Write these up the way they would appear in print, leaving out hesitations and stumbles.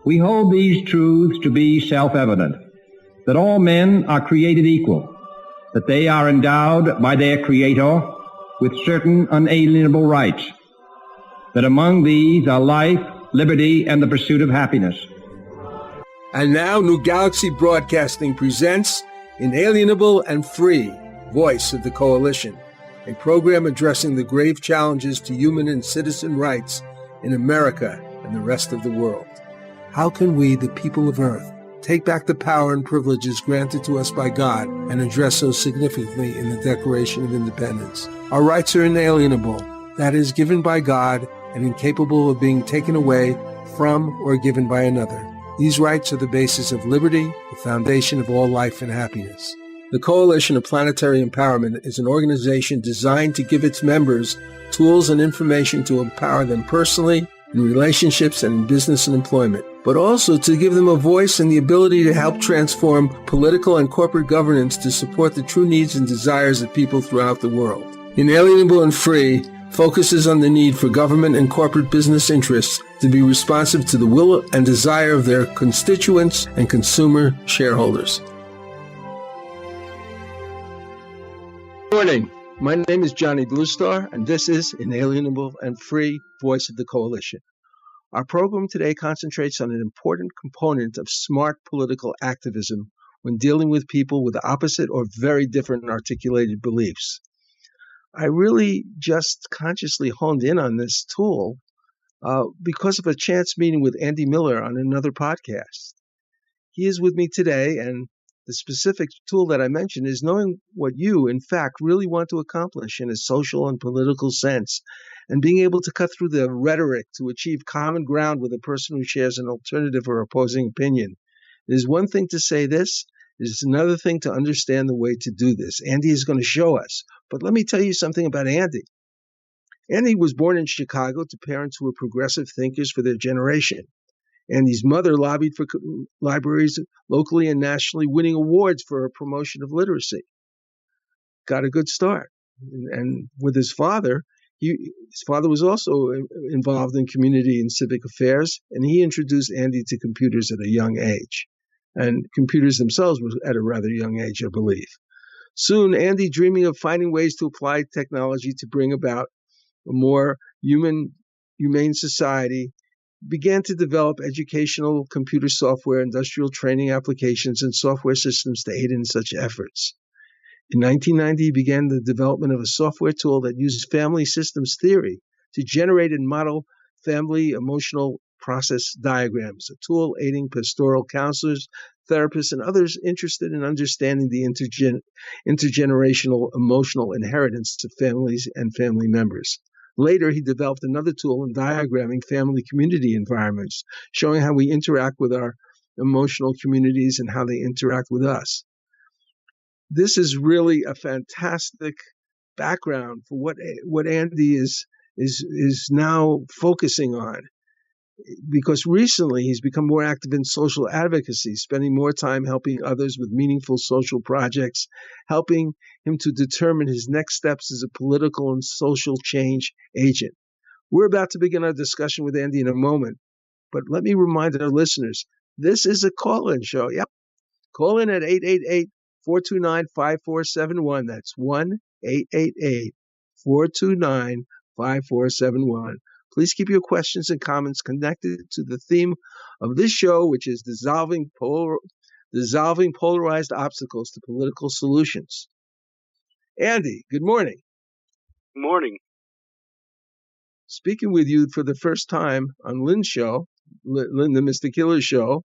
We hold these truths to be self-evident, that all men are created equal, that they are endowed by their Creator with certain unalienable rights, that among these are life, liberty, and the pursuit of happiness. And now New Galaxy Broadcasting presents Inalienable and Free, Voice of the Coalition, a program addressing the grave challenges to human and citizen rights in America and the rest of the world. How can we, the people of Earth, take back the power and privileges granted to us by God and addressed so significantly in the Declaration of Independence? Our rights are inalienable, that is, given by God and incapable of being taken away from or given by another. These rights are the basis of liberty, the foundation of all life and happiness. The Coalition of Planetary Empowerment is an organization designed to give its members tools and information to empower them personally, in relationships and in business and employment, but also to give them a voice and the ability to help transform political and corporate governance to support the true needs and desires of people throughout the world. Inalienable and Free focuses on the need for government and corporate business interests to be responsive to the will and desire of their constituents and consumer shareholders. Good morning. My name is Johnny Bluestar, and this is Inalienable and Free, Voice of the Coalition. Our program today concentrates on an important component of smart political activism when dealing with people with opposite or very different articulated beliefs. I really just consciously honed in on this tool because of a chance meeting with Andy Miller on another podcast. He is with me today, and the specific tool that I mentioned is knowing what you, in fact, really want to accomplish in a social and political sense, and being able to cut through the rhetoric to achieve common ground with a person who shares an alternative or opposing opinion. It is one thing to say this. It is another thing to understand the way to do this. Andy is going to show us. But let me tell you something about Andy. Andy was born in Chicago to parents who were progressive thinkers for their generation. Andy's mother lobbied for libraries locally and nationally, winning awards for her promotion of literacy. Got a good start. And with his father was also involved in community and civic affairs, and he introduced Andy to computers at a young age. And computers themselves were at a rather young age, I believe. Soon, Andy, dreaming of finding ways to apply technology to bring about a more humane society, began to develop educational computer software, industrial training applications, and software systems to aid in such efforts. In 1990, he began the development of a software tool that uses family systems theory to generate and model family emotional process diagrams, a tool aiding pastoral counselors, therapists, and others interested in understanding the intergenerational emotional inheritance to families and family members. Later, he developed another tool in diagramming family community environments, showing how we interact with our emotional communities and how they interact with us. This is really a fantastic background for what Andy is now focusing on, because recently he's become more active in social advocacy, spending more time helping others with meaningful social projects, helping him to determine his next steps as a political and social change agent. We're about to begin our discussion with Andy in a moment, but let me remind our listeners, this is a call-in show. Yep. Call in at 888-429-5471. That's 1-888-429-5471. Please keep your questions and comments connected to the theme of this show, which is dissolving polarized obstacles to political solutions. Andy, good morning. Good morning. Speaking with you for the first time on Lynn's show, Lynn, the Mr. Killer show.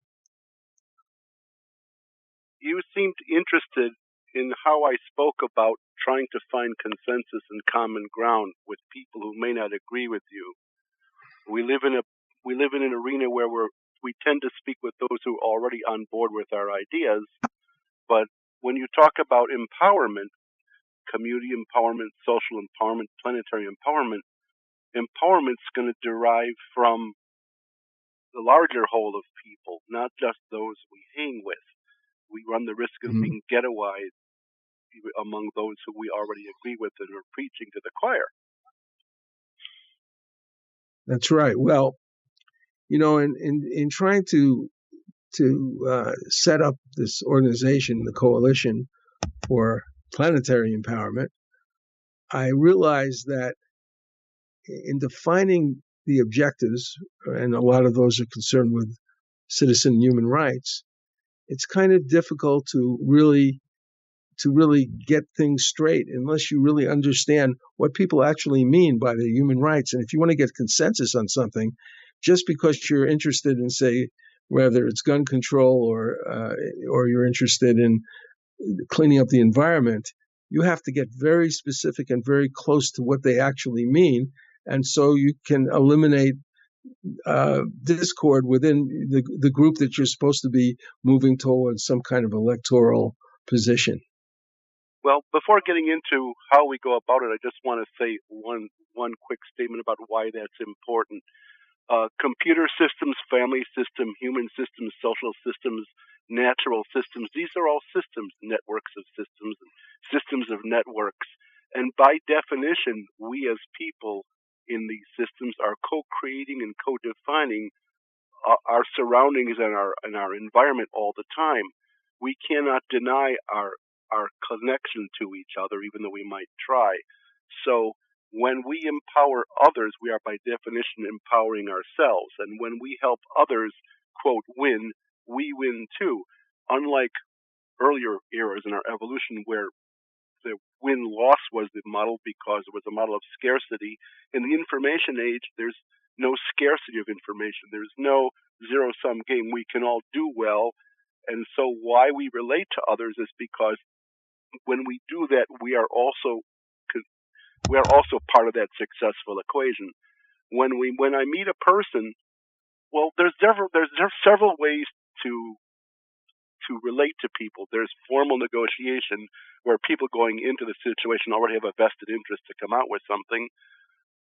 You seemed interested in how I spoke about trying to find consensus and common ground with people who may not agree with you. We live in an arena where we tend to speak with those who are already on board with our ideas. But when you talk about empowerment, community empowerment, social empowerment, planetary empowerment, empowerment's going to derive from the larger whole of people, not just those we hang with. We run the risk of being ghettoized among those who we already agree with and are preaching to the choir. That's right. Well, In trying to set up this organization, the Coalition for Planetary Empowerment, I realized that in defining the objectives, and a lot of those are concerned with citizen human rights, it's kind of difficult to really get things straight unless you really understand what people actually mean by the human rights. And if you want to get consensus on something, just because you're interested in, say, whether it's gun control or you're interested in cleaning up the environment, you have to get very specific and very close to what they actually mean. And so you can eliminate discord within the group that you're supposed to be moving towards some kind of electoral position. Well, before getting into how we go about it, I just want to say one quick statement about why that's important. Computer systems, family system, human systems, social systems, natural systems, these are all systems, networks of systems, systems of networks. And by definition, we as people in these systems are co-creating and co-defining our surroundings and our environment all the time. We cannot deny our connection to each other, even though we might try. So when we empower others, we are by definition empowering ourselves. And when we help others, quote, win, we win too. Unlike earlier eras in our evolution where the win-loss was the model because it was a model of scarcity, in the information age, there's no scarcity of information. There's no zero-sum game. We can all do well. And so why we relate to others is because when we do that, we are also part of that successful equation. When I meet a person, well, there's several ways to relate to people. There's formal negotiation where people going into the situation already have a vested interest to come out with something.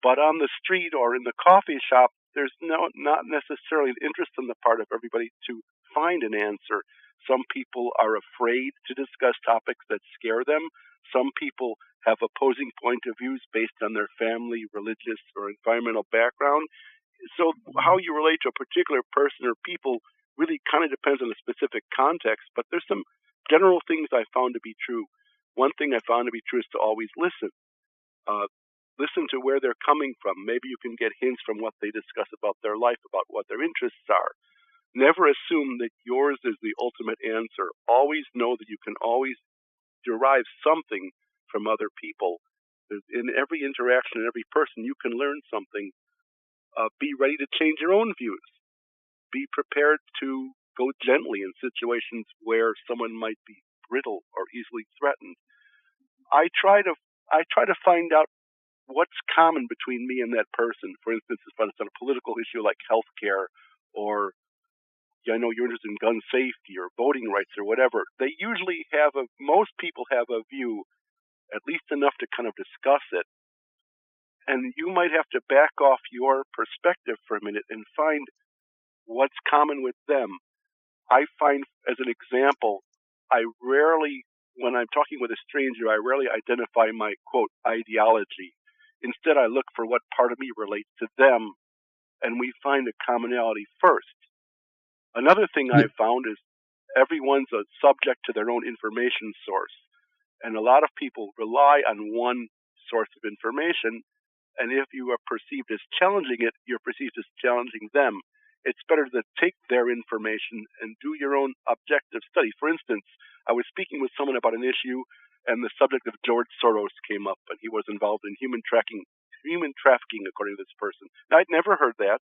But on the street or in the coffee shop, there's not necessarily an interest on the part of everybody to find an answer. Some people are afraid to discuss topics that scare them. Some people have opposing point of views based on their family, religious, or environmental background. So how you relate to a particular person or people really kind of depends on the specific context, but there's some general things I found to be true. One thing I found to be true is to always listen. Listen to where they're coming from. Maybe you can get hints from what they discuss about their life, about what their interests are. Never assume that yours is the ultimate answer. Always know that you can always derive something from other people. In every interaction, in every person, you can learn something. Be ready to change your own views. Be prepared to go gently in situations where someone might be brittle or easily threatened. I try to find out what's common between me and that person. For instance, if it's on a political issue like healthcare, or I know you're interested in gun safety or voting rights or whatever, they usually most people have a view, at least enough to kind of discuss it. And you might have to back off your perspective for a minute and find what's common with them. I find, as an example, when I'm talking with a stranger, I rarely identify my, quote, ideology. Instead, I look for what part of me relates to them, and we find a commonality first. Another thing I've found is everyone's a subject to their own information source, and a lot of people rely on one source of information, and if you are perceived as challenging it, you're perceived as challenging them. It's better to take their information and do your own objective study. For instance, I was speaking with someone about an issue, and the subject of George Soros came up, and he was involved in human trafficking, according to this person. Now, I'd never heard that,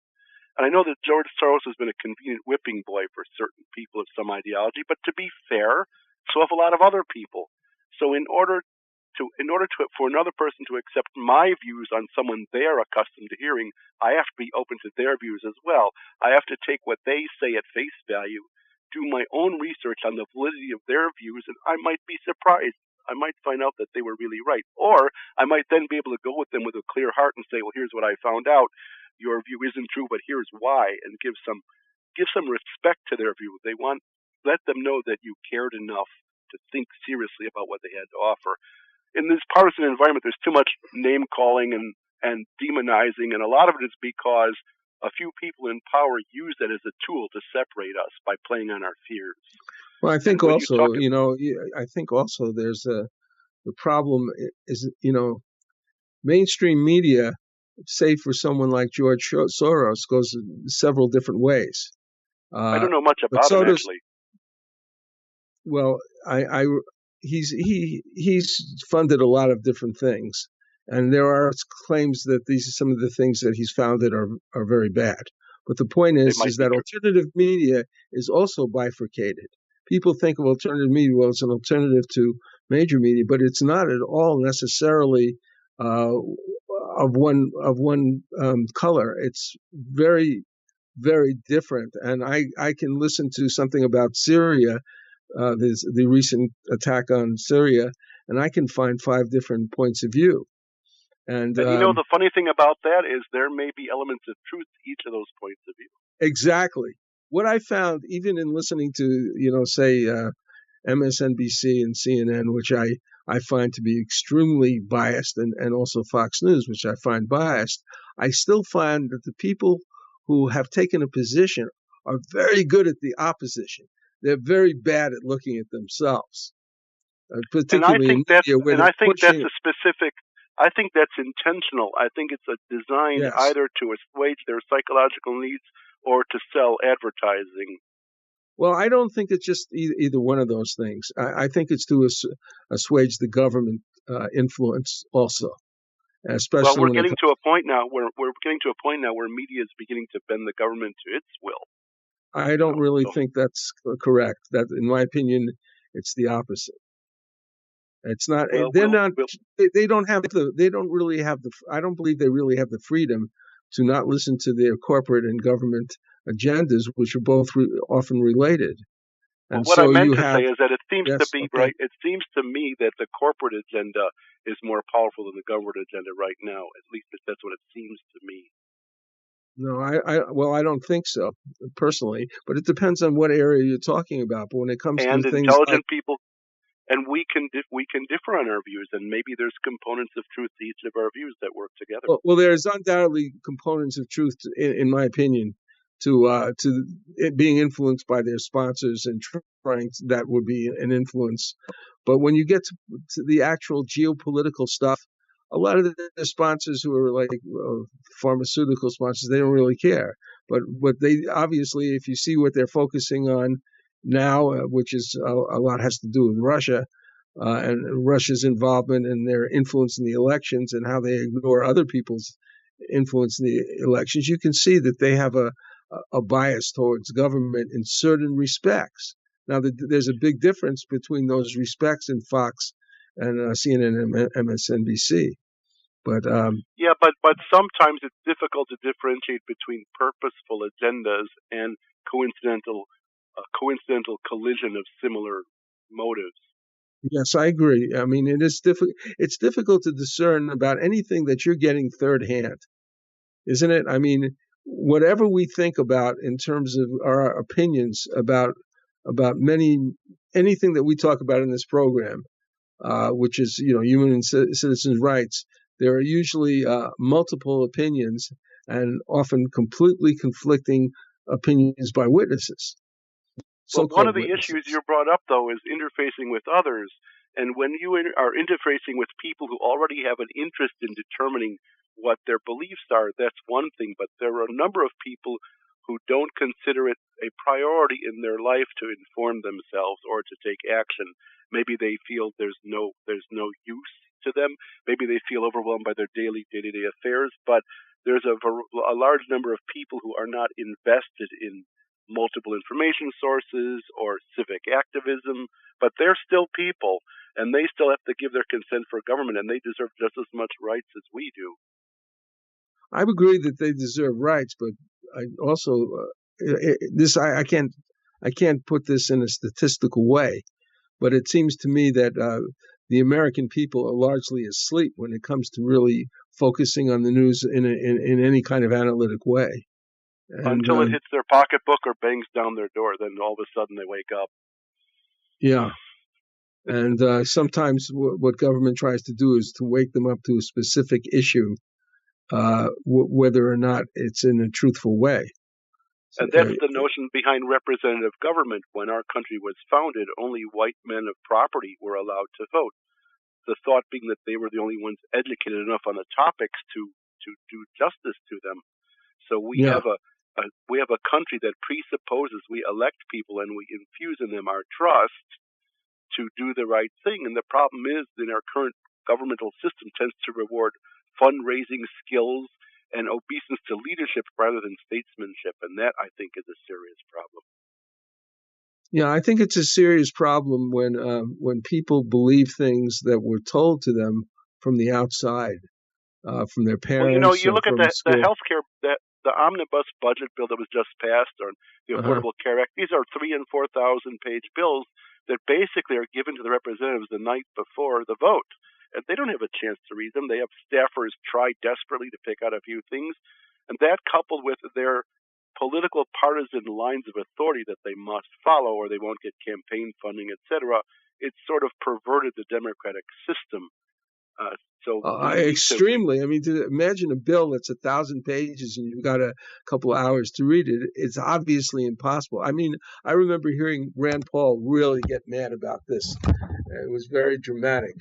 and I know that George Soros has been a convenient whipping boy for certain people of some ideology, but to be fair, so have a lot of other people. So in order for another person to accept my views on someone they are accustomed to hearing, I have to be open to their views as well. I have to take what they say at face value, do my own research on the validity of their views, and I might be surprised. I might find out that they were really right. Or I might then be able to go with them with a clear heart and say, well, here's what I found out. Your view isn't true, but here's why, and give some respect to their view. Let them know that you cared enough to think seriously about what they had to offer. In this partisan environment, there's too much name calling and demonizing, and a lot of it is because a few people in power use that as a tool to separate us by playing on our fears. Well, I think also, I think also there's the problem is, mainstream media, say for someone like George Soros, goes several different ways. I don't know much about him, actually. Well, he's funded a lot of different things, and there are claims that these are some of the things that he's founded are very bad. But the point is that alternative media is also bifurcated. People think of alternative media, well, it's an alternative to major media, but it's not at all necessarily of one color. It's very, very different. And I can listen to something about Syria, the recent attack on Syria, and I can find 5 different points of view. And the funny thing about that is there may be elements of truth to each of those points of view. Exactly. What I found, even in listening to, say, MSNBC and CNN, which I find to be extremely biased, and also Fox News, which I find biased, I still find that the people who have taken a position are very good at the opposition. They're very bad at looking at themselves, particularly in media, where they're pushing. I think that's intentional. I think it's designed either to assuage their psychological needs or to sell advertising. Well, I don't think it's just either one of those things. I think it's to assuage the government influence also, especially. Well, we're getting to a point now where media is beginning to bend the government to its will. I don't really think that's correct. That, in my opinion, it's the opposite. It's not. I don't believe they really have the freedom to not listen to their corporate and government agendas, which are both often related. And what I meant to say is that it seems to be right. It seems to me that the corporate agenda is more powerful than the government agenda right now. At least that's what it seems to me. No, I don't think so personally, but it depends on what area you're talking about. But when it comes to things intelligent people, and we can differ on our views, and maybe there's components of truth to each of our views that work together. Well, there's undoubtedly components of truth, in my opinion, to it being influenced by their sponsors and trying that would be an influence. But when you get to the actual geopolitical stuff, a lot of the sponsors who are like pharmaceutical sponsors, they don't really care. But they obviously, if you see what they're focusing on now, which is a lot has to do with Russia and Russia's involvement and their influence in the elections and how they ignore other people's influence in the elections, you can see that they have a bias towards government in certain respects. Now, there's a big difference between those respects in Fox and CNN and MSNBC. But but sometimes it's difficult to differentiate between purposeful agendas and coincidental collision of similar motives. Yes, I agree. I mean, it is it's difficult to discern about anything that you're getting third hand, isn't it? I mean, whatever we think about in terms of our opinions about anything that we talk about in this program, which is human and citizens' rights, there are usually multiple opinions and often completely conflicting opinions by witnesses. Well, one of the issues you brought up, though, is interfacing with others. And when you are interfacing with people who already have an interest in determining what their beliefs are, that's one thing. But there are a number of people who don't consider it a priority in their life to inform themselves or to take action. Maybe they feel there's no use to them. Maybe they feel overwhelmed by their day-to-day affairs. But there's a large number of people who are not invested in multiple information sources or civic activism, but they're still people, and they still have to give their consent for government, and they deserve just as much rights as we do. I agree that they deserve rights, but I also I can't put this in a statistical way, but it seems to me that the American people are largely asleep when it comes to really focusing on the news in any kind of analytic way. And, until it hits their pocketbook or bangs down their door, then all of a sudden they wake up. Yeah. And sometimes what government tries to do is to wake them up to a specific issue whether or not it's in a truthful way. And that's the notion behind representative government. When our country was founded, only white men of property were allowed to vote. The thought being that they were the only ones educated enough on the topics to do justice to them. So we have a country that presupposes we elect people and we infuse in them our trust to do the right thing. And the problem is that our current governmental system tends to reward fundraising skills and obeisance to leadership rather than statesmanship. And that, I think, is a serious problem. Yeah, I think it's a serious problem when people believe things that were told to them from the outside, from their parents. Well, you look at the healthcare, the omnibus budget bill that was just passed, or the Affordable Care Act. These are 3,000 and 4,000 page bills that basically are given to the representatives the night before the vote. And they don't have a chance to read them. They have staffers try desperately to pick out a few things. And that, coupled with their political partisan lines of authority that they must follow or they won't get campaign funding, etc., it's sort of perverted the democratic system. Extremely. I mean, to imagine a bill that's 1,000 pages and you've got a couple of hours to read it, it's obviously impossible. I mean, I remember hearing Rand Paul really get mad about this. It was very dramatic.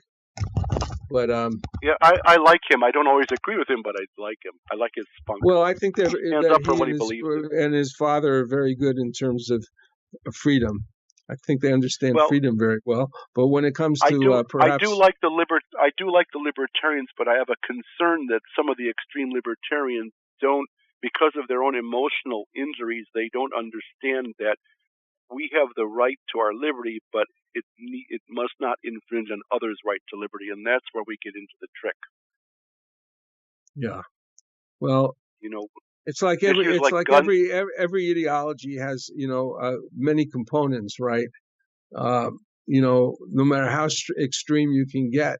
But I like him. I don't always agree with him, but I like him. I like his spunk. Well, I think that he and his father are very good in terms of freedom. I think they understand freedom very well. But when it comes to I do like the libertarians, but I have a concern that some of the extreme libertarians don't, because of their own emotional injuries, they don't understand that we have the right to our liberty, but it must not infringe on others' right to liberty, and that's where we get into the trick. Yeah. Well, it's like every ideology has many components, right? No matter how extreme you can get,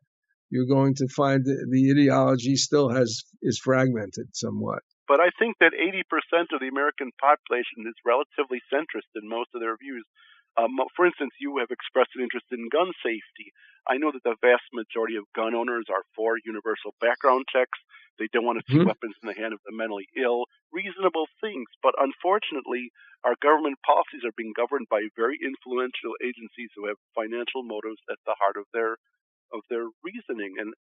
you're going to find the ideology still is fragmented somewhat. But I think that 80% of the American population is relatively centrist in most of their views. For instance, you have expressed an interest in gun safety. I know that the vast majority of gun owners are for universal background checks. They don't want to see weapons in the hand of the mentally ill. Reasonable things. But unfortunately, our government policies are being governed by very influential agencies who have financial motives at the heart of their reasoning. And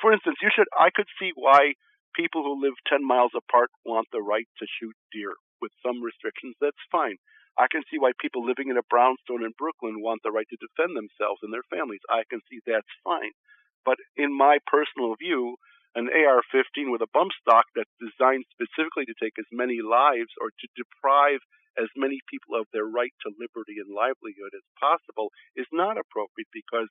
for instance, I could see why people who live 10 miles apart want the right to shoot deer with some restrictions. That's fine. I can see why people living in a brownstone in Brooklyn want the right to defend themselves and their families. I can see that's fine. But in my personal view, an AR-15 with a bump stock that's designed specifically to take as many lives or to deprive as many people of their right to liberty and livelihood as possible is not appropriate, because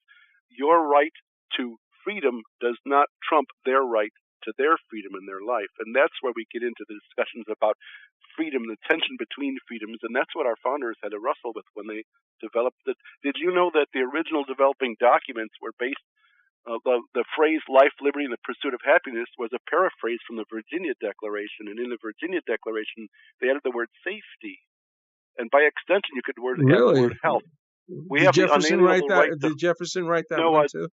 your right to freedom does not trump their right to their freedom in their life. And that's where we get into the discussions about freedom, the tension between freedoms, and that's what our founders had to wrestle with when they developed it. Did you know that the original developing documents were based, the phrase life, liberty, and the pursuit of happiness was a paraphrase from the Virginia Declaration, and in the Virginia Declaration, they added the word safety. And by extension, you could add the word health. Did Jefferson write that? Did Jefferson write that one too?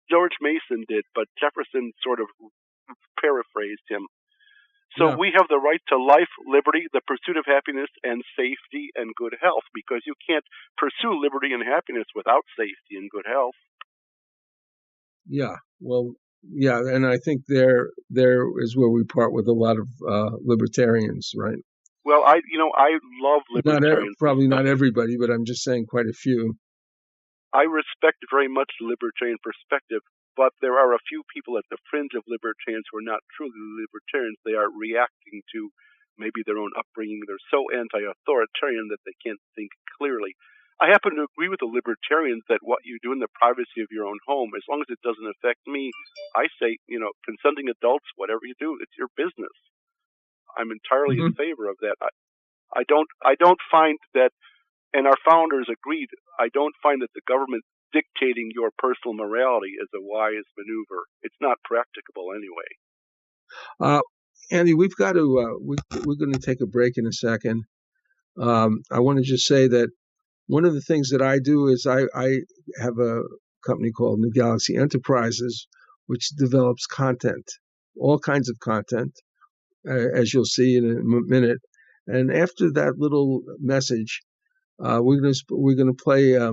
George Mason did, but Jefferson sort of paraphrased him. So we have the right to life, liberty, the pursuit of happiness, and safety and good health, because you can't pursue liberty and happiness without safety and good health. Yeah, well, yeah, and I think there is where we part with a lot of libertarians, right? Well, I love libertarians. Probably not everybody, but I'm just saying quite a few. I respect very much the libertarian perspective, but there are a few people at the fringe of libertarians who are not truly libertarians. They are reacting to maybe their own upbringing. They're so anti-authoritarian that they can't think clearly. I happen to agree with the libertarians that what you do in the privacy of your own home, as long as it doesn't affect me, I say, consenting adults, whatever you do, it's your business. I'm entirely in favor of that. I don't find that, and our founders agreed, I don't find that the government dictating your personal morality is a wise maneuver. It's not practicable anyway. Andy, we've got to we're going to take a break in a second. I want to just say that one of the things that I do is I have a company called New Galaxy Enterprises, which develops content all kinds of content, as you'll see in a minute. And after that little message, we're gonna play a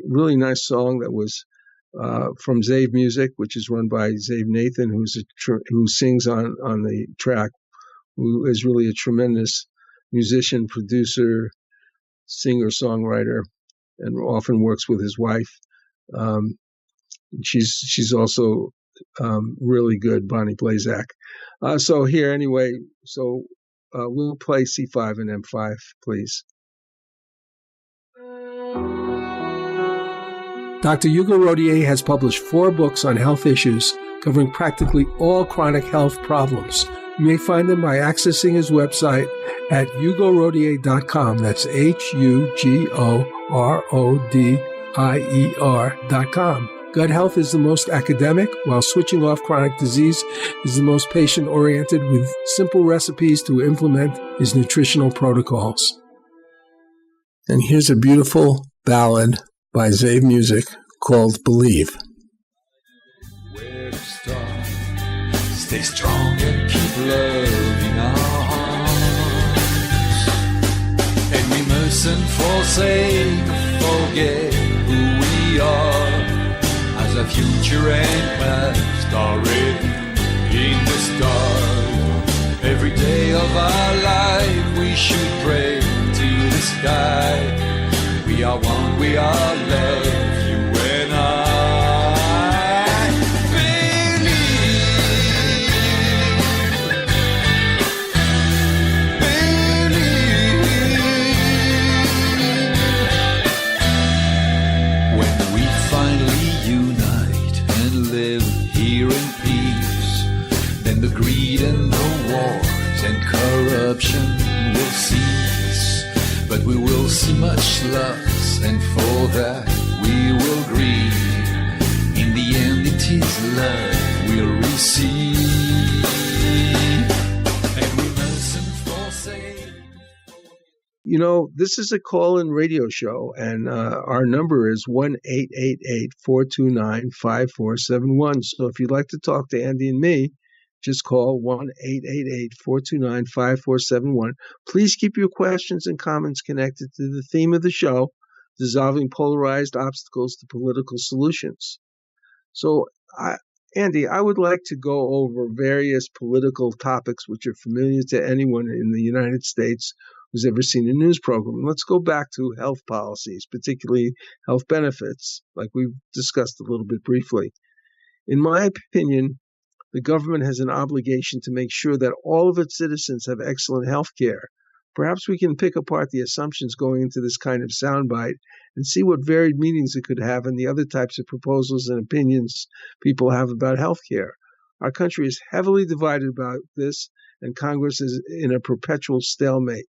really nice song that was from Zave Music, which is run by Zave Nathan, who sings on the track, who is really a tremendous musician, producer, singer, songwriter, and often works with his wife. She's also really good, Bonnie Blazak. So here, anyway, we'll play C5 and M5, please. Dr. Hugo Rodier has published 4 books on health issues covering practically all chronic health problems. You may find them by accessing his website at hugorodier.com. That's HUGORODIER.com. Gut health is the most academic, while switching off chronic disease is the most patient-oriented, with simple recipes to implement his nutritional protocols. And here's a beautiful ballad by Zave Music called Believe. Where to start? Stay strong and keep loving our hearts. And we mustn't forsake or forget who we are, as our future and past are written in the stars. Every day of our life we should pray to the sky. We are one, we are love, you and I. Believe. When we finally unite and live here in peace, then the greed and the wars and corruption will cease. But we will see much loss, and for that we will grieve. In the end it is love we'll receive, and we mustn't forsake. You know, this is a call-in radio show, and our number is 1-888-429-5471. So if you'd like to talk to Andy and me, just call 1-888-429-5471. Please keep your questions and comments connected to the theme of the show, dissolving polarized obstacles to political solutions. So, Andy, I would like to go over various political topics which are familiar to anyone in the United States who's ever seen a news program. Let's go back to health policies, particularly health benefits, like we've discussed a little bit briefly. In my opinion, the government has an obligation to make sure that all of its citizens have excellent health care. Perhaps we can pick apart the assumptions going into this kind of soundbite and see what varied meanings it could have and the other types of proposals and opinions people have about health care. Our country is heavily divided about this, and Congress is in a perpetual stalemate.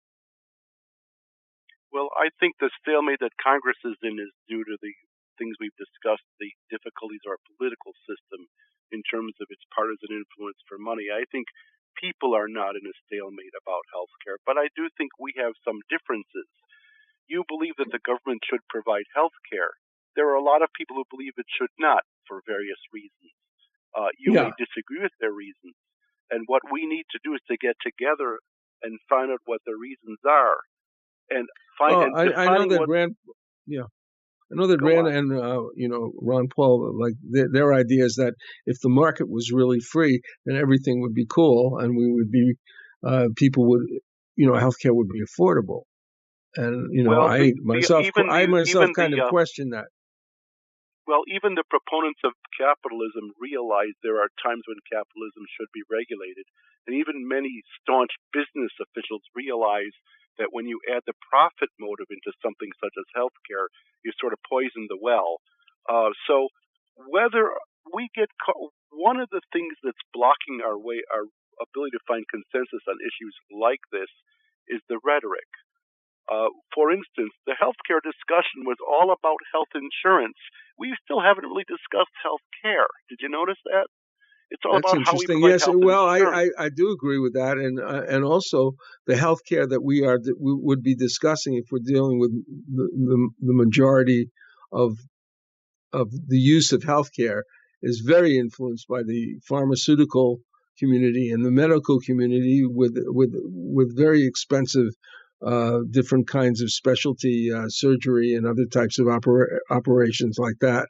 Well, I think the stalemate that Congress is in is due to the things we've discussed, the difficulties of our political system in terms of its partisan influence for money. I think people are not in a stalemate about health care, but I do think we have some differences. You believe that the government should provide health care. There are a lot of people who believe it should not for various reasons. You may disagree with their reasons. And what we need to do is to get together and find out what the reasons are. And find I know that Rand and Ron Paul, like their idea is that if the market was really free, then everything would be cool, and we would be people would healthcare would be affordable. And I myself kind of question that. Well, even the proponents of capitalism realize there are times when capitalism should be regulated, and even many staunch business officials realize that when you add the profit motive into something such as healthcare, you sort of poison the well. So whether we get one of the things that's blocking our ability to find consensus on issues like this is the rhetoric. For instance, the healthcare discussion was all about health insurance. We still haven't really discussed health care. Did you notice that? It's all That's about how we interesting. provide Yes, health insurance. I do agree with that, and also the health care that we would be discussing if we're dealing with the majority of the use of health care is very influenced by the pharmaceutical community and the medical community with very expensive different kinds of specialty surgery and other types of operations like that.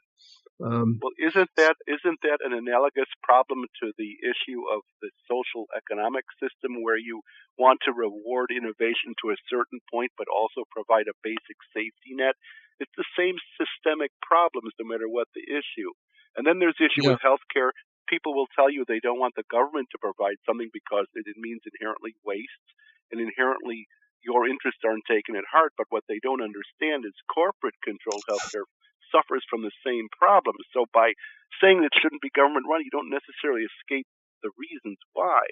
Well, isn't that an analogous problem to the issue of the social economic system, where you want to reward innovation to a certain point, but also provide a basic safety net? It's the same systemic problems, no matter what the issue. And then there's the issue with healthcare. People will tell you they don't want the government to provide something because it means inherently waste and inherently your interests aren't taken at heart. But what they don't understand is corporate-controlled healthcare suffers from the same problems. So by saying it shouldn't be government run, you don't necessarily escape the reasons why.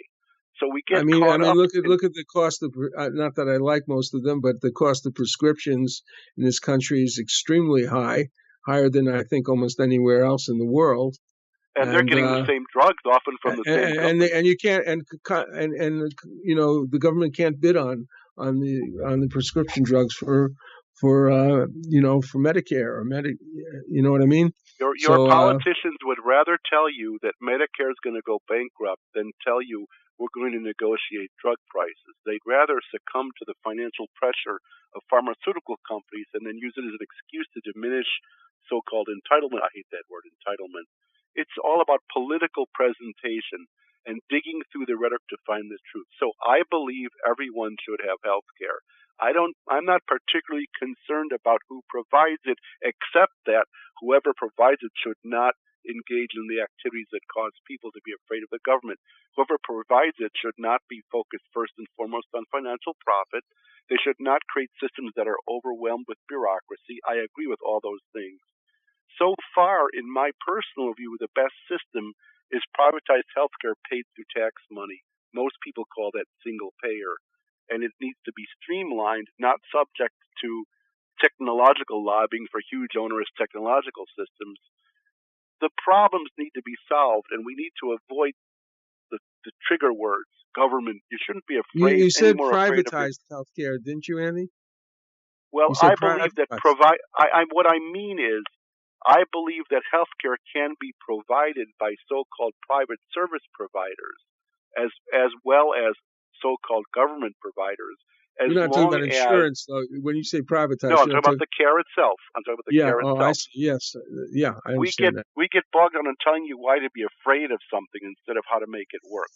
So we get caught up. Look at the cost of, not that I like most of them, but the cost of prescriptions in this country is extremely high, higher than I think almost anywhere else in the world. And they're getting the same drugs, often from the same company. And you can't, and you know, the government can't bid on the prescription drugs for Medicare or you know what I mean? Your politicians would rather tell you that Medicare is going to go bankrupt than tell you we're going to negotiate drug prices. They'd rather succumb to the financial pressure of pharmaceutical companies and then use it as an excuse to diminish so-called entitlement. I hate that word, entitlement. It's all about political presentation and digging through the rhetoric to find the truth. So I believe everyone should have health care. I'm not particularly concerned about who provides it, except that whoever provides it should not engage in the activities that cause people to be afraid of the government. Whoever provides it should not be focused first and foremost on financial profit. They should not create systems that are overwhelmed with bureaucracy. I agree with all those things. So far, in my personal view, the best system is privatized healthcare paid through tax money. Most people call that single payer. And it needs to be streamlined, not subject to technological lobbying for huge onerous technological systems. The problems need to be solved, and we need to avoid the trigger words. Government. You shouldn't be afraid. You said privatized healthcare, didn't you, Andy? Well, I believe that what I mean is, I believe that healthcare can be provided by so-called private service providers, as well as so-called government providers. You're not talking about insurance, though. When you say privatized, no, I'm talking about the care itself. I'm talking about the care itself. I see. Yes, I understand that. We get bogged down in telling you why to be afraid of something instead of how to make it work.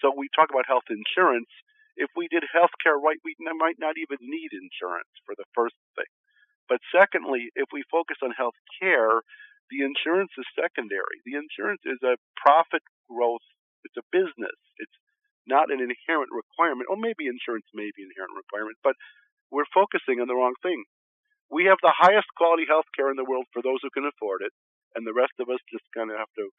So we talk about health insurance. If we did health care right, we might not even need insurance for the first thing. But secondly, if we focus on health care, the insurance is secondary. The insurance is a profit growth. It's a business. It's not an inherent requirement. Or maybe insurance may be an inherent requirement, but we're focusing on the wrong thing. We have the highest quality health care in the world for those who can afford it, and the rest of us just kind of have to,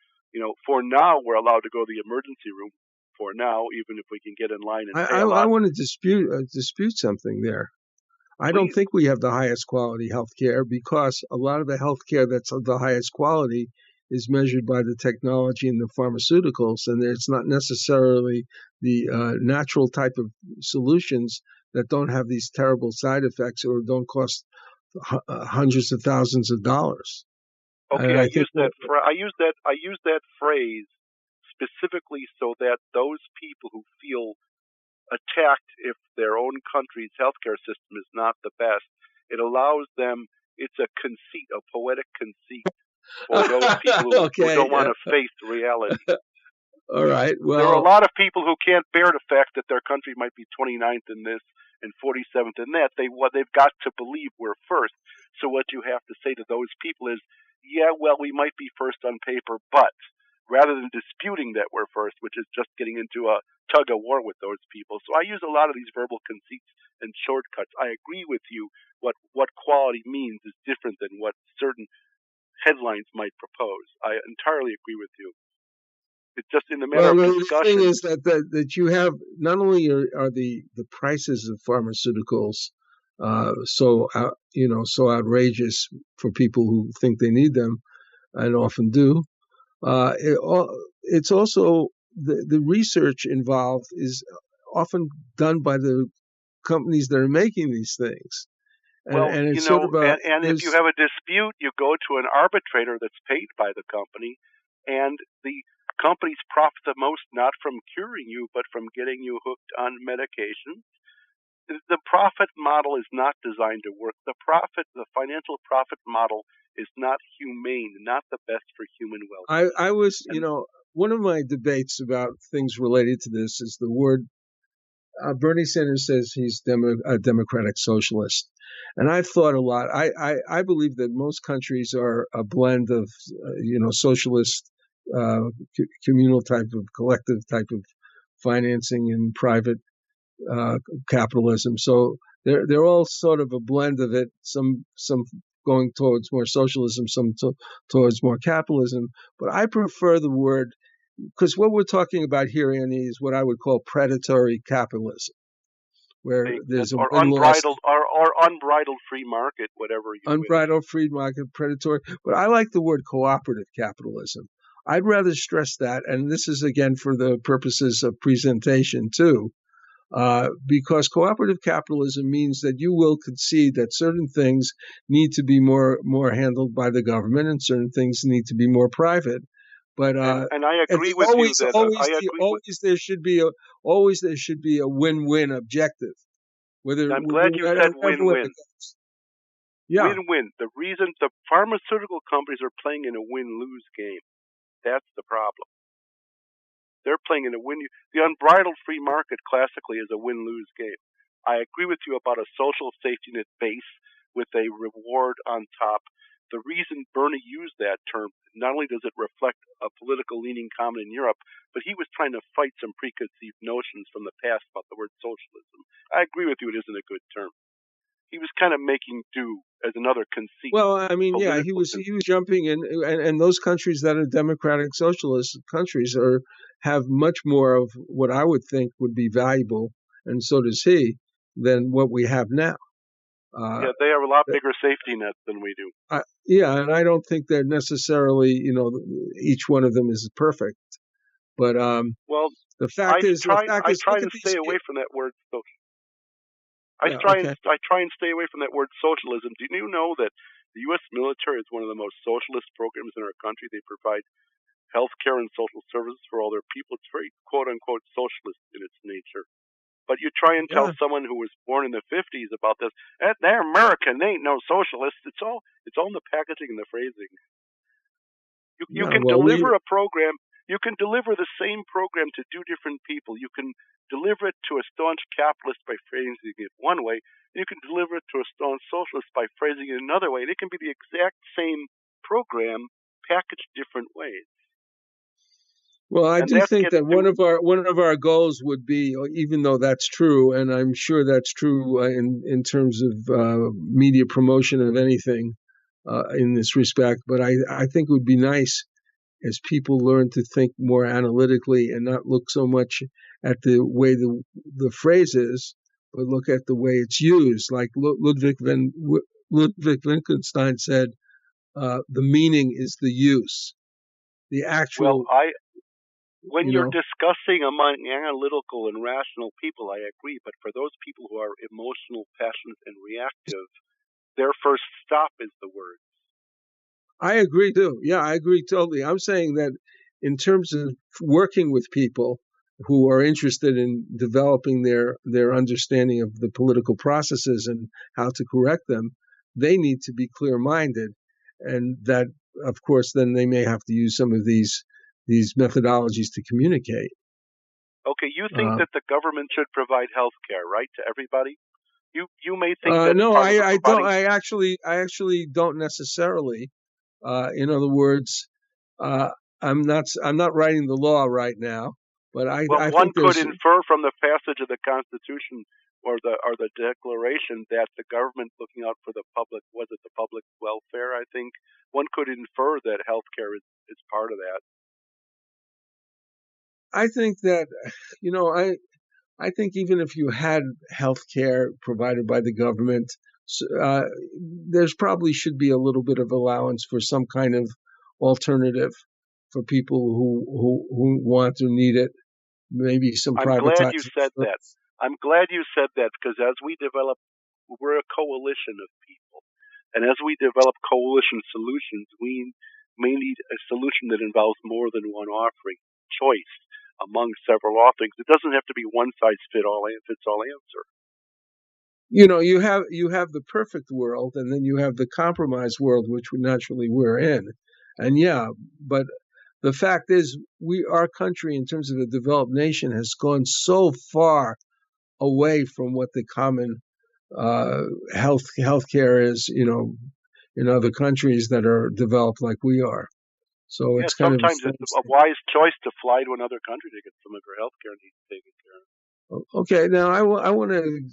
for now, we're allowed to go to the emergency room. For now, even if we can get in line and I want to dispute something there. I don't think we have the highest quality health care, because a lot of the health care that's of the highest quality is measured by the technology and the pharmaceuticals, and it's not necessarily the natural type of solutions that don't have these terrible side effects or don't cost hundreds of thousands of dollars. Okay, I use that phrase specifically so that those people who feel attacked if their own country's healthcare system is not the best, it allows them. It's a conceit, a poetic conceit, for those people who don't want to face reality. All right. Well, there are a lot of people who can't bear the fact that their country might be 29th in this and 47th in that. They've got to believe we're first. So what you have to say to those people is, yeah, well, we might be first on paper, but rather than disputing that we're first, which is just getting into a tug of war with those people. So I use a lot of these verbal conceits and shortcuts. I agree with you. What quality means is different than what certain headlines might propose. I entirely agree with you. It's just in the matter of discussion. The thing is that you have, not only are the prices of pharmaceuticals so outrageous for people who think they need them, and often do, it's also the research involved is often done by the companies that are making these things. And if you have a dispute, you go to an arbitrator that's paid by the company, and the companies profit the most not from curing you, but from getting you hooked on medication. The profit model is not designed to work. The financial profit model is not humane, not the best for human welfare. I was, one of my debates about things related to this is the word. Bernie Sanders says he's a democratic socialist, and I've thought a lot. I believe that most countries are a blend of, socialist, communal type of collective type of financing and private capitalism. So they're all sort of a blend of it. Some going towards more socialism, some towards more capitalism. But I prefer the word, because what we're talking about here, Annie, is what I would call predatory capitalism, where there's or unbridled free market, whatever you unbridled free market, predatory. But I like the word cooperative capitalism. I'd rather stress that, and this is again for the purposes of presentation too, because cooperative capitalism means that you will concede that certain things need to be more handled by the government, and certain things need to be more private. But and I agree with you that there should be a win-win objective. I'm glad you said win-win. Yeah. Win-win. The reason the pharmaceutical companies are playing in a win-lose game, that's the problem. They're playing in a win. The unbridled free market classically is a win-lose game. I agree with you about a social safety net base with a reward on top. The reason Bernie used that term, not only does it reflect a political leaning common in Europe, but he was trying to fight some preconceived notions from the past about the word socialism. I agree with you, it isn't a good term. He was kind of making do as another conceit. Well, I mean, yeah, he was jumping in, and those countries that are democratic socialist countries have much more of what I would think would be valuable, and so does he, than what we have now. They have a lot bigger safety nets than we do. And I don't think they're necessarily, each one of them is perfect. But the fact is, I try to stay away from that word social. I try and stay away from that word socialism. Do you know that the U.S. military is one of the most socialist programs in our country? They provide health care and social services for all their people. It's very quote unquote socialist in its nature. But you try and tell someone who was born in the 50s about this, they're American, they ain't no socialists. It's all in the packaging and the phrasing. You can deliver a program. You can deliver the same program to two different people. You can deliver it to a staunch capitalist by phrasing it one way. And you can deliver it to a staunch socialist by phrasing it another way. And it can be the exact same program packaged different ways. Well, I do think that one of our goals would be, even though that's true, and I'm sure that's true in terms of media promotion of anything in this respect, but I think it would be nice as people learn to think more analytically and not look so much at the way the phrase is, but look at the way it's used. Like Ludwig Wittgenstein said, the meaning is the use. The actual... When you're discussing among analytical and rational people, I agree. But for those people who are emotional, passionate, and reactive, their first stop is the words. I agree, too. Yeah, I agree totally. I'm saying that in terms of working with people who are interested in developing their understanding of the political processes and how to correct them, they need to be clear-minded. And that, of course, then they may have to use some of these methodologies to communicate. Okay, you think that the government should provide health care, right, to everybody? You may think that no, I don't. I actually don't necessarily. In other words, I'm not writing the law right now, but I one think could infer from the passage of the Constitution or the Declaration that the government looking out for the public, was it the public welfare? I think one could infer that health care is part of that. I think that, I think even if you had health care provided by the government, there's probably should be a little bit of allowance for some kind of alternative for people who want or need it. Maybe some privatization. I'm glad you said that. I'm glad you said that, because as we develop, we're a coalition of people. And as we develop coalition solutions, we may need a solution that involves more than one offering, choice among several offerings. It doesn't have to be one size fits all answer. You have the perfect world, and then you have the compromised world, which naturally we're in. And but the fact is, our country, in terms of a developed nation, has gone so far away from what the common healthcare is, in other countries that are developed like we are. So it's kind sometimes of it's a wise choice to fly to another country to get some of your healthcare needs taken care of. Okay, now I want to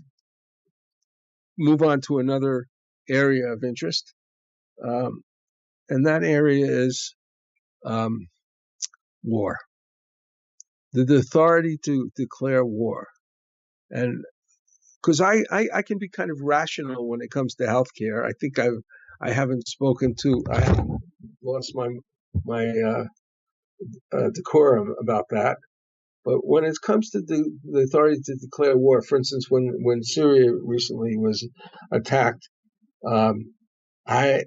move on to another area of interest, and that area is war. The authority to declare war. And because I can be kind of rational when it comes to healthcare. I think I haven't lost my decorum about that. But when it comes to the authority to declare war, for instance, when Syria recently was attacked, I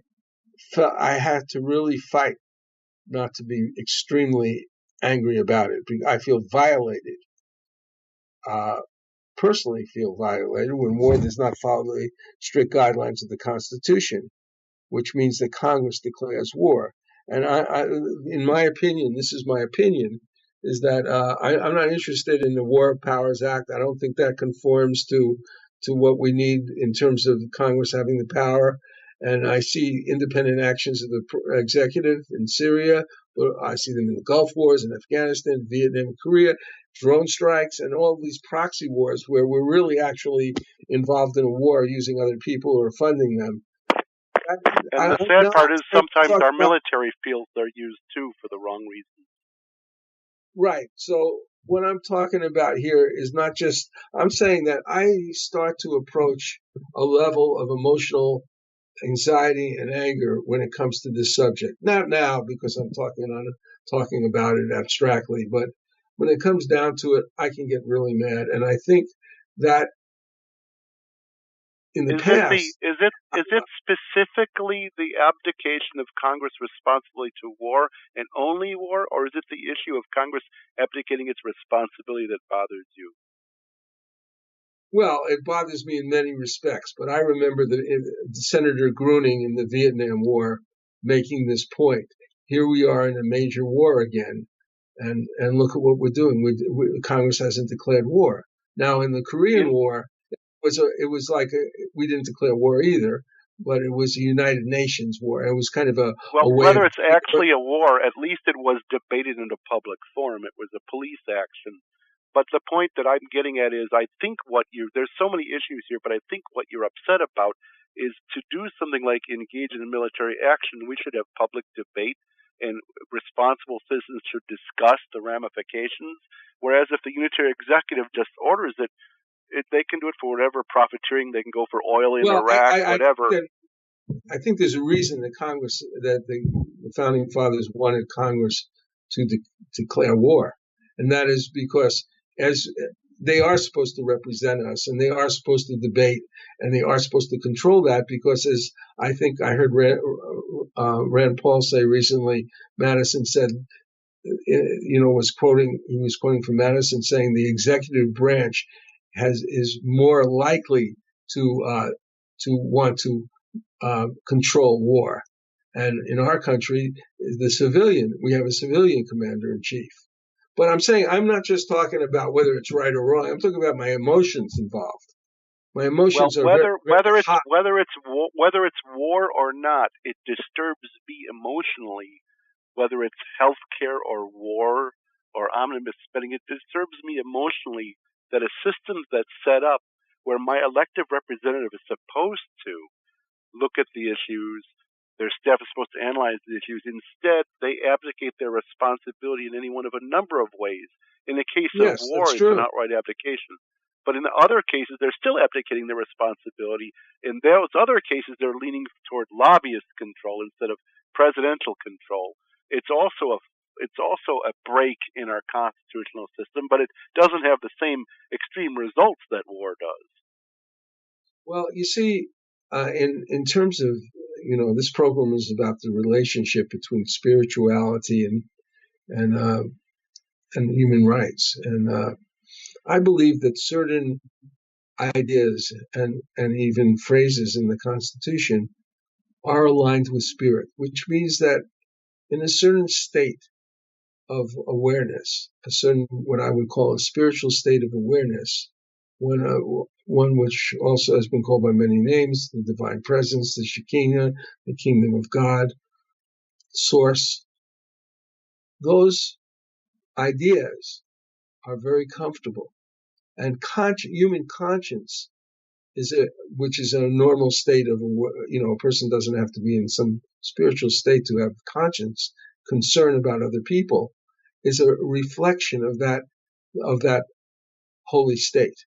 felt I had to really fight not to be extremely angry about it. I feel violated. Personally feel violated when war does not follow the strict guidelines of the Constitution, which means that Congress declares war. And in my opinion, this is my opinion, is that I'm not interested in the War Powers Act. I don't think that conforms to what we need in terms of Congress having the power. And I see independent actions of the executive in Syria. I see them in the Gulf Wars, in Afghanistan, Vietnam, Korea, drone strikes, and all these proxy wars where we're really actually involved in a war using other people or funding them. And the sad part is sometimes our military feels they're used too for the wrong reasons. Right. So what I'm talking about here is not just, I'm saying that I start to approach a level of emotional anxiety and anger when it comes to this subject. Not now, because I'm talking about it abstractly, but when it comes down to it, I can get really mad. And I think that in the past, is it specifically the abdication of Congress' responsibility to war and only war, or is it the issue of Congress abdicating its responsibility that bothers you? Well, it bothers me in many respects, but I remember Senator Gruning in the Vietnam War making this point. Here we are in a major war again, and look at what we're doing. Congress hasn't declared war. Now, in the Korean War, it was like we didn't declare war either, but it was a United Nations war. It was kind of a way whether it's actually a war, at least it was debated in a public forum. It was a police action. But the point that I'm getting at is I think there's so many issues here, but I think what you're upset about is to do something like engage in military action, we should have public debate and responsible citizens should discuss the ramifications. Whereas if the unitary executive just orders it, they can do it for whatever profiteering. They can go for oil in Iraq, whatever. I think there's a reason that the founding fathers wanted Congress to declare war. And that is because as they are supposed to represent us and they are supposed to debate and they are supposed to control that, because as I think I heard Rand Paul say recently, Madison said, he was quoting from Madison saying the executive branch is more likely to want to control war. And in our country, we have a civilian commander in chief. But I'm saying I'm not just talking about whether it's right or wrong. I'm talking about my emotions involved. My emotions are whether it's war or not, it disturbs me emotionally. Whether it's healthcare or war or omnibus spending, it disturbs me emotionally that a system that's set up where my elected representative is supposed to look at the issues, their staff is supposed to analyze the issues. Instead, they abdicate their responsibility in any one of a number of ways. In the case of war, it's an outright abdication. But in the other cases, they're still abdicating their responsibility. In those other cases, they're leaning toward lobbyist control instead of presidential control. It's also a break in our constitutional system, but it doesn't have the same extreme results that war does. Well, you see, in terms of this program is about the relationship between spirituality and human rights. And I believe that certain ideas and even phrases in the Constitution are aligned with spirit, which means that in a certain state of awareness, a certain what I would call a spiritual state of awareness, one which also has been called by many names, the divine presence, the Shekinah, the kingdom of God, source. Those ideas are very comfortable. And human conscience which is a normal state of, a person doesn't have to be in some spiritual state to have conscience, concern about other people, is a reflection of that holy state.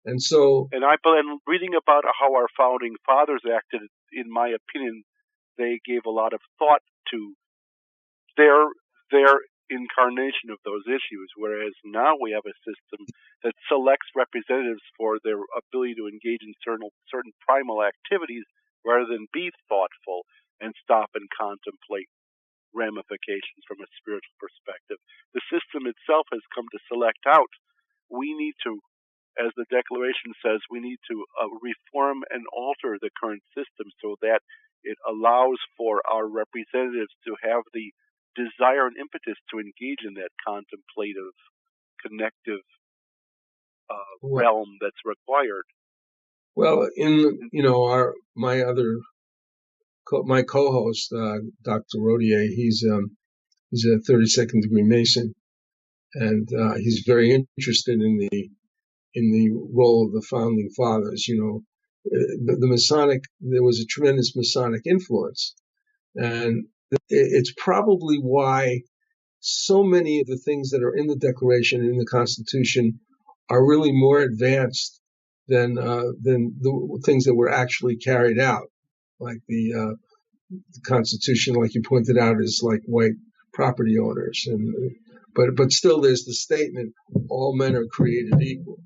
And so, and I've been reading about how our founding fathers acted. In my opinion, they gave a lot of thought to their incarnation of those issues, whereas now we have a system that selects representatives for their ability to engage in certain primal activities rather than be thoughtful and stop and contemplate ramifications from a spiritual perspective. The system itself has come to select out. We need to, as the Declaration says, we need to reform and alter the current system so that it allows for our representatives to have the desire and impetus to engage in that contemplative, connective realm that's required. Well, my co-host, Dr. Rodier, he's a 32nd degree Mason, and he's very interested in the role of the founding fathers. The Masonic, there was a tremendous Masonic influence, and it's probably why so many of the things that are in the Declaration and in the Constitution are really more advanced than the things that were actually carried out. Like the Constitution, like you pointed out, is like white property owners, but still there's the statement, all men are created equal.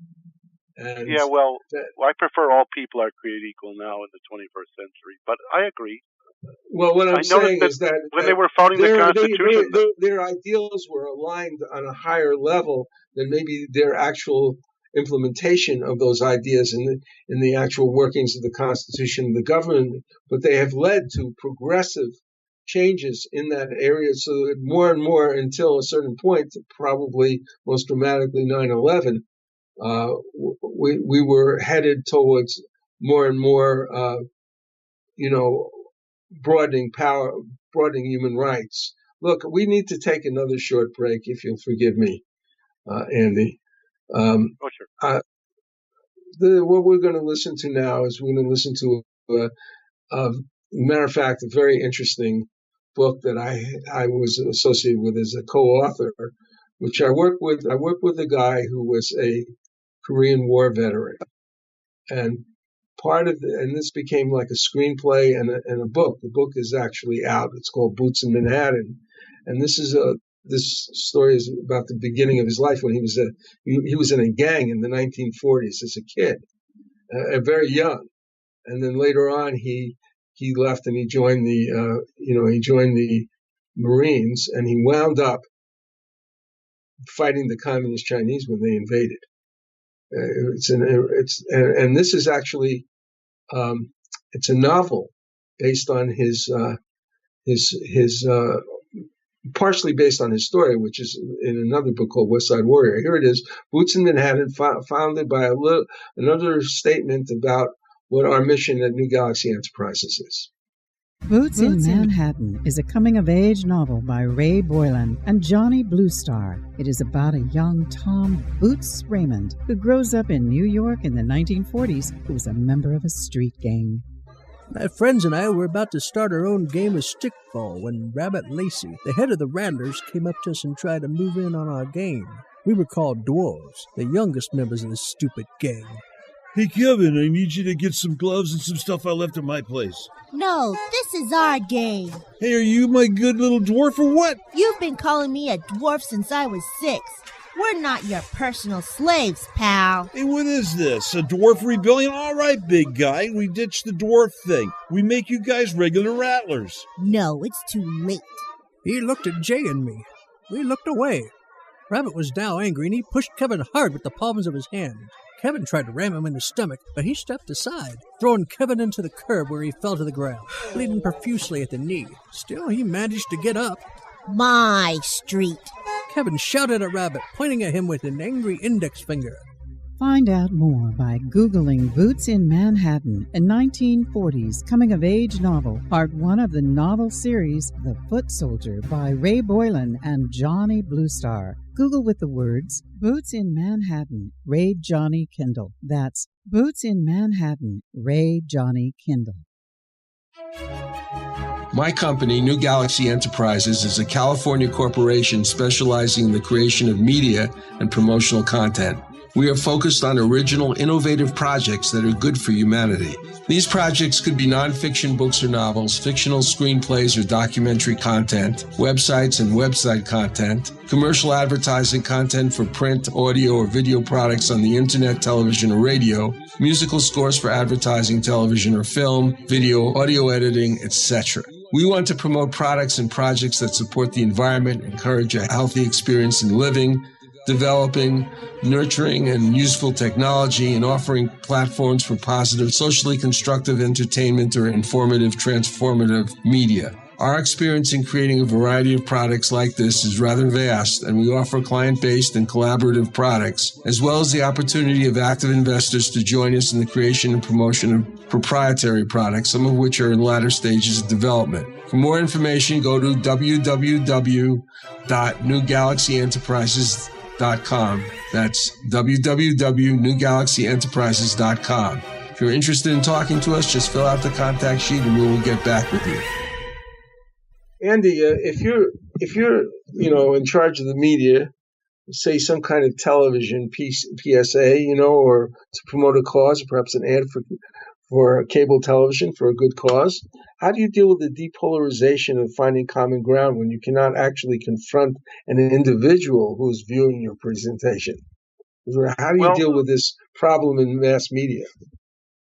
And I prefer all people are created equal now in the 21st century, but I agree. Well, what I'm saying is that when they were founding the Constitution, their ideals were aligned on a higher level than maybe their actual implementation of those ideas in the actual workings of the Constitution and the government, but they have led to progressive changes in that area, so that more and more, until a certain point, probably most dramatically 9/11, we were headed towards more and more, broadening power, broadening human rights. Look, we need to take another short break, if you'll forgive me, Andy. Sure. What we're going to listen to now is we're going to listen to, matter of fact, a very interesting book that I was associated with as a co-author, which I worked with a guy who was a Korean War veteran, and and this became like a screenplay and a book. The book is actually out. It's called Boots in Manhattan, and this story is about the beginning of his life when he was in a gang in the 1940s as a kid, very young, and then later on he left and he joined the Marines, and he wound up fighting the Communist Chinese when they invaded. And this is actually it's a novel based on his partially based on his story, which is in another book called West Side Warrior. Here it is, Boots in Manhattan, founded by another statement about what our mission at New Galaxy Enterprises is. Boots in Manhattan is a coming-of-age novel by Ray Boylan and Johnny Bluestar. It is about a young Tom Boots Raymond who grows up in New York in the 1940s, who was a member of a street gang. My friends and I were about to start our own game of stickball when Rabbit Lacey, the head of the Rattlers, came up to us and tried to move in on our game. We were called Dwarves, the youngest members of this stupid gang. Hey, Kevin, I need you to get some gloves and some stuff I left at my place. No, this is our game. Hey, are you my good little dwarf or what? You've been calling me a dwarf since I was 6. We're not your personal slaves, pal. Hey, what is this? A dwarf rebellion? All right, big guy. We ditched the dwarf thing. We make you guys regular rattlers. No, it's too late. He looked at Jay and me. We looked away. Rabbit was now angry, and he pushed Kevin hard with the palms of his hands. Kevin tried to ram him in the stomach, but he stepped aside, throwing Kevin into the curb where he fell to the ground, bleeding profusely at the knee. Still, he managed to get up. My street. Kevin shouted at Rabbit, pointing at him with an angry index finger. Find out more by Googling Boots in Manhattan, a 1940s coming-of-age novel, part 1 of the novel series The Foot Soldier by Ray Boylan and Johnny Bluestar. Google with the words Boots in Manhattan, Ray Johnny Kindle. That's Boots in Manhattan, Ray Johnny Kindle. My company, New Galaxy Enterprises, is a California corporation specializing in the creation of media and promotional content. We are focused on original, innovative projects that are good for humanity. These projects could be nonfiction books or novels, fictional screenplays or documentary content, websites and website content, commercial advertising content for print, audio, or video products on the internet, television, or radio, musical scores for advertising, television, or film, video, audio editing, etc. We want to promote products and projects that support the environment, encourage a healthy experience in living, developing, nurturing, and useful technology, and offering platforms for positive, socially constructive entertainment or informative, transformative media. Our experience in creating a variety of products like this is rather vast, and we offer client-based and collaborative products, as well as the opportunity of active investors to join us in the creation and promotion of proprietary products, some of which are in latter stages of development. For more information, go to www.newgalaxyenterprises.com. That's www.newgalaxyenterprises.com. If you're interested in talking to us, just fill out the contact sheet and we will get back with you. Andy, if you're in charge of the media, say some kind of television PSA, or to promote a cause, perhaps an ad for cable television for a good cause, how do you deal with the depolarization of finding common ground when you cannot actually confront an individual who's viewing your presentation? How do you deal with this problem in mass media?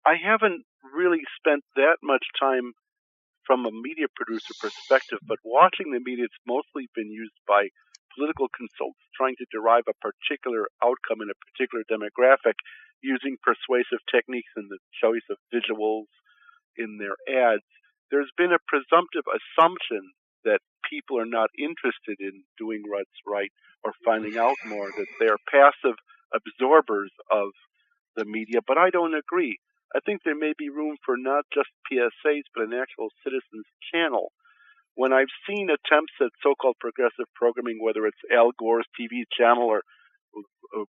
I haven't really spent that much time from a media producer perspective, but watching the media, it's mostly been used by political consultants trying to derive a particular outcome in a particular demographic using persuasive techniques in the choice of visuals in their ads. There's been a presumptive assumption that people are not interested in doing what's right or finding out more, that they're passive absorbers of the media, but I don't agree. I think there may be room for not just PSAs, but an actual citizens channel. When I've seen attempts at so-called progressive programming, whether it's Al Gore's TV channel or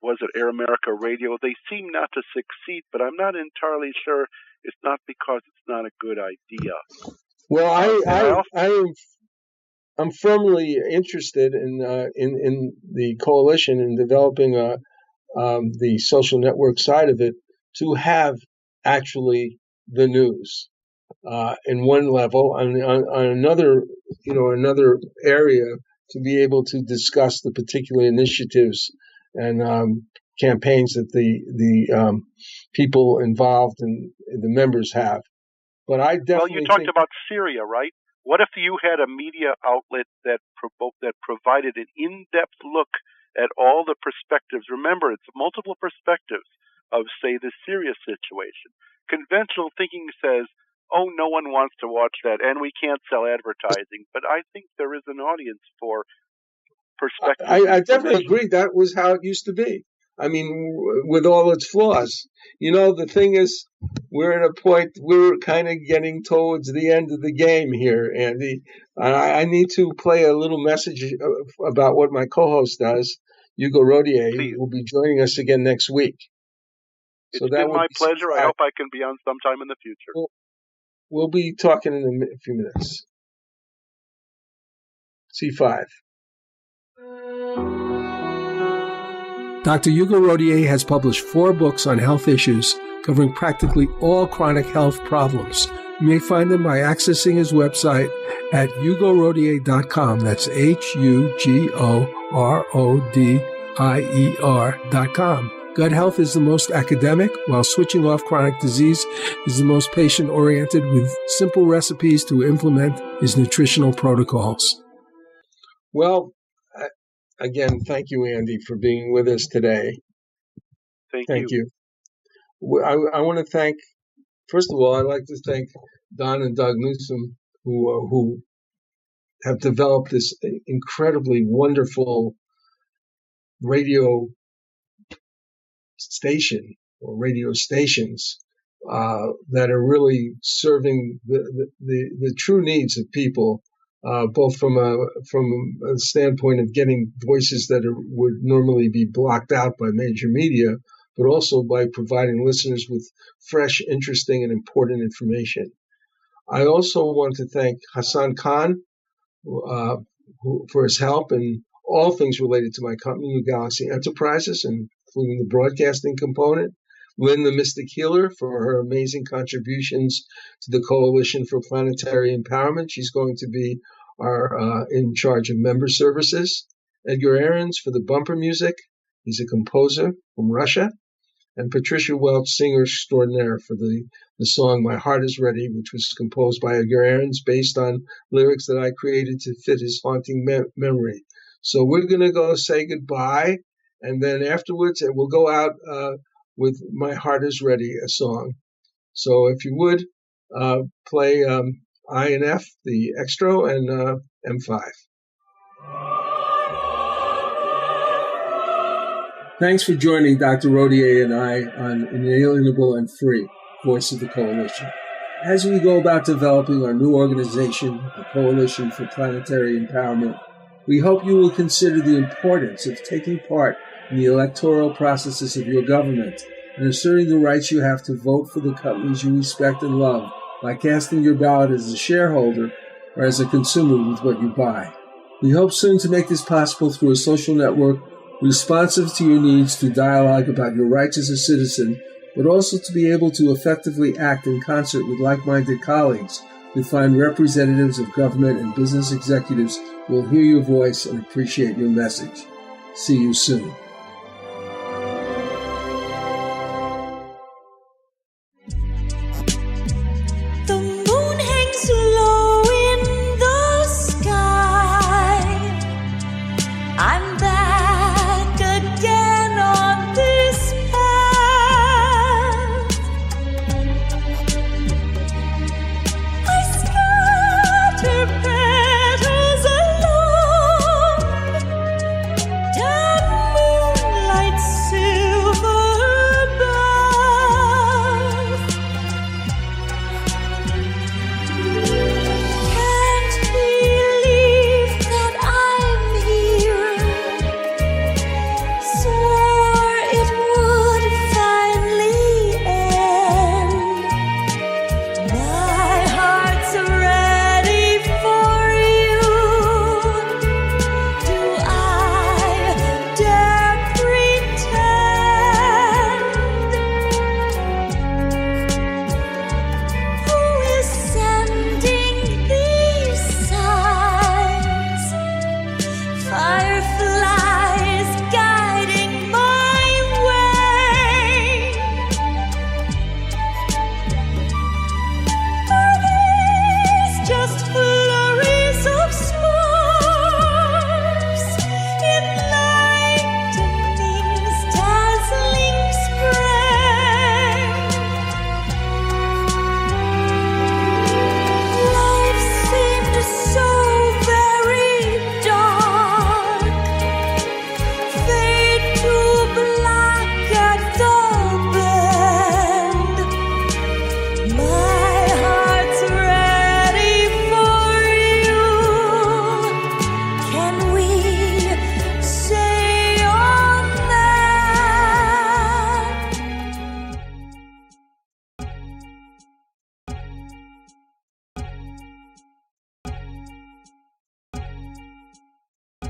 was it Air America Radio, they seem not to succeed, but I'm not entirely sure it's not because it's not a good idea. Well, I'm firmly interested in the coalition in developing the social network side of it to have actually the news in one level, on another area to be able to discuss the particular initiatives and campaigns that the people involved and the members have. But I definitely you talked about Syria, right? What if you had a media outlet that provided an in-depth look at all the perspectives? Remember, it's multiple perspectives of, say, the Syria situation. Conventional thinking says, oh, no one wants to watch that, and we can't sell advertising. But I think there is an audience for perspective. I definitely agree. That was how it used to be. I mean, with all its flaws. The thing is, we're at a point, we're kind of getting towards the end of the game here, Andy. I need to play a little message about what my co-host does. Hugo Rodier will be joining us again next week. It's been my pleasure. I hope I can be on sometime in the future. We'll be talking in a few minutes. C5. Dr. Hugo Rodier has published 4 books on health issues covering practically all chronic health problems. You may find them by accessing his website at hugorodier.com. That's HUGORODIER.com. IER.com. Gut health is the most academic, while switching off chronic disease is the most patient-oriented, with simple recipes to implement his nutritional protocols. Well, again, thank you, Andy, for being with us today. Thank you. I want to thank, first of all, I'd like to thank Don and Doug Newsom, who have developed this incredibly wonderful radio station or radio stations that are really serving the true needs of people, both from a standpoint of getting voices that would normally be blocked out by major media, but also by providing listeners with fresh, interesting, and important information. I also want to thank Hassan Khan for his help in all things related to my company, New Galaxy Enterprises, including the broadcasting component. Lynn, the Mystic Healer, for her amazing contributions to the Coalition for Planetary Empowerment. She's going to be our in charge of member services. Edgar Ahrens for the bumper music. He's a composer from Russia. And Patricia Welch, singer extraordinaire, for the song My Heart Is Ready, which was composed by Edgar Ahrens based on lyrics that I created to fit his haunting memory. So we're going to go say goodbye, and then afterwards we'll go out with My Heart Is Ready, a song. So if you would, play IAF, the extra, and M5. Thanks for joining Dr. Rodier and I on Inalienable and Free, Voice of the Coalition. As we go about developing our new organization, the Coalition for Planetary Empowerment, we hope you will consider the importance of taking part in the electoral processes of your government and asserting the rights you have to vote for the companies you respect and love by casting your ballot as a shareholder or as a consumer with what you buy. We hope soon to make this possible through a social network responsive to your needs through dialogue about your rights as a citizen, but also to be able to effectively act in concert with like-minded colleagues who find representatives of government and business executives will hear your voice and appreciate your message. See you soon.